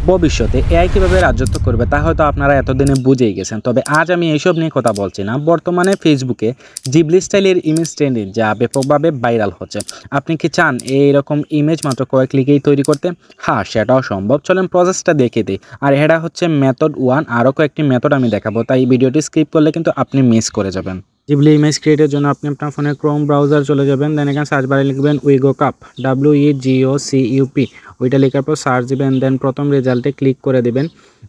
ভবিষ্যতে এআই কীভাবে রাজত্ব করবে তা হয়তো আপনারা এতদিনে বুঝেই গেছেন। তবে আজ আমি এইসব নিয়ে কথা বলছি না। বর্তমানে ফেসবুকে জিবলি স্টাইলের ইমেজ ট্রেন্ডিং যা ব্যাপকভাবে ভাইরাল হচ্ছে। আপনি কি চান এইরকম ইমেজ মাত্র কয়েক ক্লিকেই তৈরি করতে? হ্যাঁ, সেটাও সম্ভব। চলেন প্রসেসটা দেখে দিই। আর এটা হচ্ছে মেথড 1। আরও কয়েকটি মেথড আমি দেখাবো, তাই ভিডিওটি স্কিপ করলে কিন্তু আপনি মিস করে যাবেন। জিবলি ইমেজ ক্রিয়েটের জন্য আপনি আপনার ফোনে ক্রোম ব্রাউজার চলে যাবেন। দেন এখানে সার্চ বারে লিখবেন উইগোকাপ, WEGOCUP। ওইটা লেখার পর সার্চ দিবেন। দেন প্রথম রেজাল্টে ক্লিক করে দিবেন।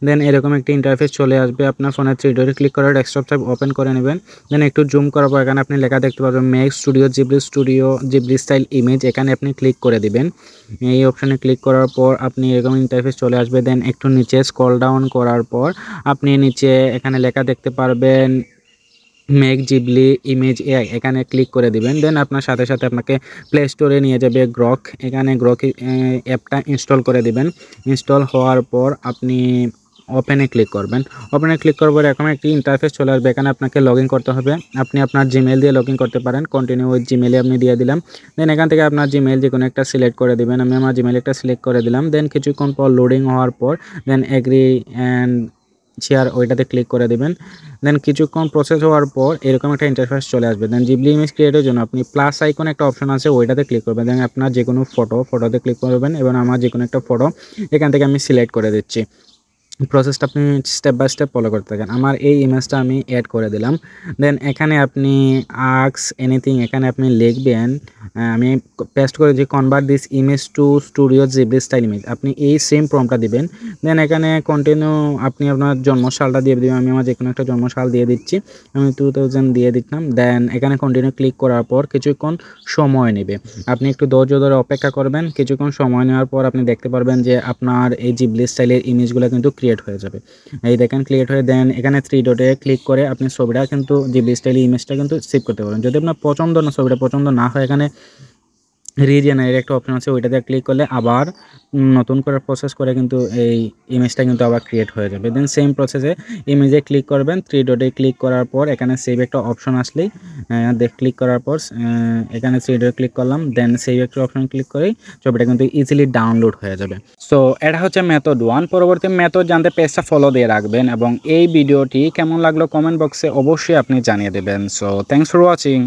দেন এরকম একটি ইন্টারফেস চলে আসবে। আপনার ফোনের থ্রি ডটে ক্লিক করে ডেস্কটপ ট্যাব ওপেন করে নেবেন। দেন একটু জুম করার পর এখানে আপনি লেখা দেখতে পারবেন make studio Ghibli style image. এখানে আপনি ক্লিক করে দিবেন। এই অপশানে ক্লিক করার পর আপনি এরকম ইন্টারফেস চলে আসবে। দেন একটু নিচে স্ক্রল ডাউন করার পর আপনি নিচে এখানে লেখা দেখতে পারবেন মেক জিবলি ইমেজ এআই। এখানে ক্লিক করে দিবেন। দেন আপনার সাথে সাথে আপনাকে প্লে স্টোরে নিয়ে যাবে গ্রক। এখানে গ্রক অ্যাপটা ইনস্টল করে দিবেন। ইনস্টল হওয়ার পর আপনি ওপেনে ক্লিক করবেন। ওপেনে ক্লিক করার পর এরকম একটি ইন্টারফেস চলে আসবে। এখানে আপনাকে লগ ইন করতে হবে। আপনি আপনার জিমেল দিয়ে লগ ইন করতে পারেন। কন্টিনিউ উইথ জিমেলে আপনি দিয়ে দিলাম। দেন এখান থেকে আপনার জিমেল যে কোনো একটা সিলেক্ট করে দিবেন। আমি আমার জিমেল একটা সিলেক্ট করে দিলাম। দেন কিছুক্ষণ পর লোডিং হওয়ার পর দেন এগ্রি অ্যান্ড শেয়ার ওইটাতে ক্লিক করে দিবেন। দেন কিছুক্ষণ প্রসেস হওয়ার পর এরকম একটা ইন্টারফেস চলে আসবে। দেন জিবলি ইমেজ ক্রিয়েটের জন্য আপনি প্লাস আইকন একটা অপশন আছে, ওইটাতে ক্লিক করবেন। দেন আপনার যে কোনো ফটোতে ক্লিক করবেন এবং আমার যে কোনো একটা ফটো এখান থেকে আমি সিলেক্ট করে দিচ্ছি। প্রসেসটা আপনি স্টেপ বাই স্টেপ ফলো করতে থাকেন। আমার এই ইমেজটা আমি অ্যাড করে দিলাম। দেন এখানে আপনি আস্ক এনিথিং এখানে আপনি লিখবেন। আমি পেস্ট করে যে convert this image to studio Ghibli style image, আপনি এই সেম প্রম্পটটা দিবেন। দেন এখানে কন্টিনিউ আপনি আপনার জন্মসালটা দিয়ে দেবেন। আমি আমার যে কোনো একটা জন্মসাল দিয়ে দিচ্ছি। আমি 2000 দিয়ে দিলাম। দেন এখানে কন্টিনিউ ক্লিক করার পর কিছুক্ষণ সময় নেবে। আপনি একটু ধৈর্য ধরে অপেক্ষা করবেন। কিছুক্ষণ সময় নেওয়ার পর আপনি দেখতে পারবেন যে আপনার এই জিবলি স্টাইলের ইমেজগুলো কিন্তু ক্রিয়েট হয়ে যাবে। এই দেখেন ক্রিয়েট হয়ে। দেন এখানে থ্রি ডটে ক্লিক করে আপনি ছবিটা কিন্তু জিবলি স্টাইল ইমেজটা কিন্তু সেভ করতে পারবেন। যদি আপনার ছবিটা পছন্দ না হয় এখানে রিজেনারেট একটা অপশন আছে, ওইটাতে ক্লিক করলে আবার নতুন করে প্রসেস করে কিন্তু এই ইমেজটা কিন্তু আবার ক্রিয়েট হয়ে যাবে। দেন সেম প্রসেসে ইমেজে ক্লিক করবেন। থ্রি ডটে ক্লিক করার পর এখানে সেভ একটা অপশন আসলেই ক্লিক করার পর এখানে থ্রি ডটে ক্লিক করলাম। দেন সেভ একটা অপশন ক্লিক করেই ছবিটা কিন্তু ইজিলি ডাউনলোড হয়ে যাবে। সো এটা হচ্ছে মেথড 1। পরবর্তী মেথড জানতে পেজটা ফলো দিয়ে রাখবেন এবং এই ভিডিওটি কেমন লাগলো কমেন্ট বক্সে অবশ্যই আপনি জানিয়ে দেবেন। So thanks for watching.